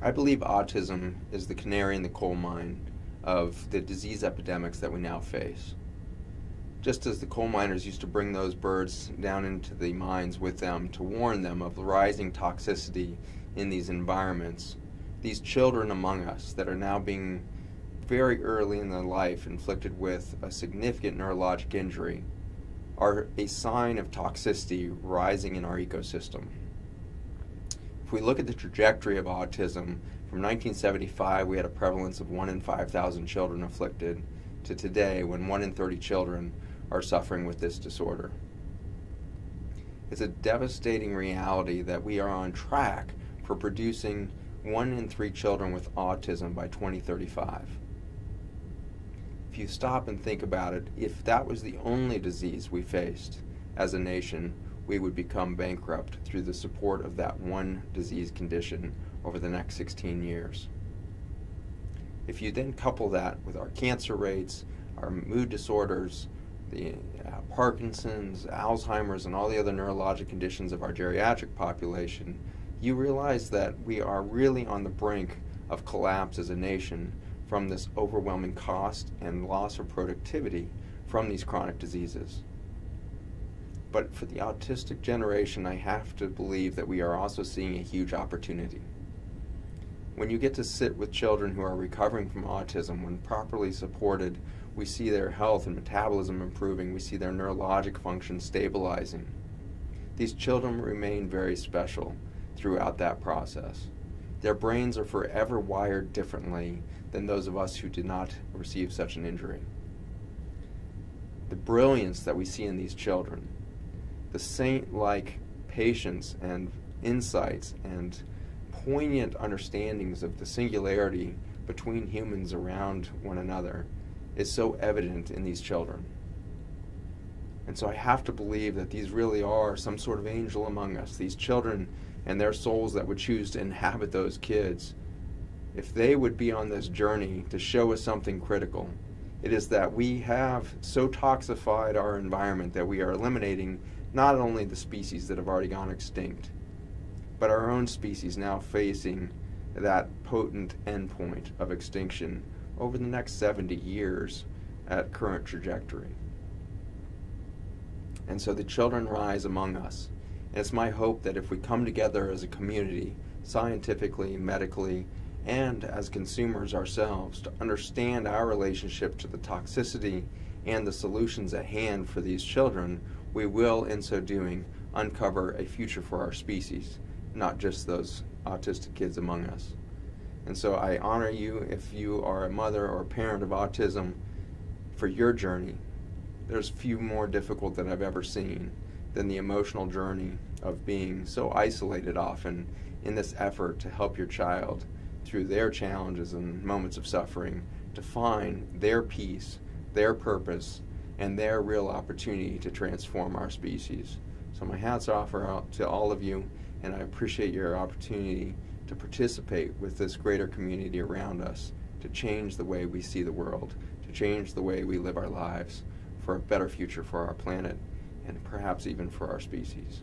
I believe autism is the canary in the coal mine of the disease epidemics that we now face. Just as the coal miners used to bring those birds down into the mines with them to warn them of the rising toxicity in these environments, these children among us that are now being very early in their life inflicted with a significant neurologic injury are a sign of toxicity rising in our ecosystem. If we look at the trajectory of autism, from 1975 we had a prevalence of 1 in 5,000 children afflicted, to today when 1 in 30 children are suffering with this disorder. It's a devastating reality that we are on track for producing 1 in 3 children with autism by 2035. If you stop and think about it, if that was the only disease we faced as a nation, we would become bankrupt through the support of that one disease condition over the next 16 years. If you then couple that with our cancer rates, our mood disorders, the Parkinson's, Alzheimer's, and all the other neurologic conditions of our geriatric population, you realize that we are really on the brink of collapse as a nation from this overwhelming cost and loss of productivity from these chronic diseases. But for the autistic generation, I have to believe that we are also seeing a huge opportunity. When you get to sit with children who are recovering from autism, when properly supported, we see their health and metabolism improving, we see their neurologic function stabilizing. These children remain very special throughout that process. Their brains are forever wired differently than those of us who did not receive such an injury. The brilliance that we see in these children, the saint-like patience and insights and poignant understandings of the singularity between humans around one another is so evident in these children. And so I have to believe that these really are some sort of angel among us, these children and their souls that would choose to inhabit those kids. If they would be on this journey to show us something critical, it is that we have so toxified our environment that we are eliminating not only the species that have already gone extinct, but our own species now facing that potent endpoint of extinction over the next 70 years at current trajectory. And so the children rise among us. And it's my hope that if we come together as a community, scientifically, medically, and as consumers ourselves, to understand our relationship to the toxicity and the solutions at hand for these children, we will, in so doing, uncover a future for our species, not just those autistic kids among us. And so I honor you if you are a mother or a parent of autism for your journey. There's few more difficult than I've ever seen than the emotional journey of being so isolated often in this effort to help your child through their challenges and moments of suffering to find their peace, their purpose, and their real opportunity to transform our species. So my hats off to all of you, and I appreciate your opportunity to participate with this greater community around us to change the way we see the world, to change the way we live our lives for a better future for our planet and perhaps even for our species.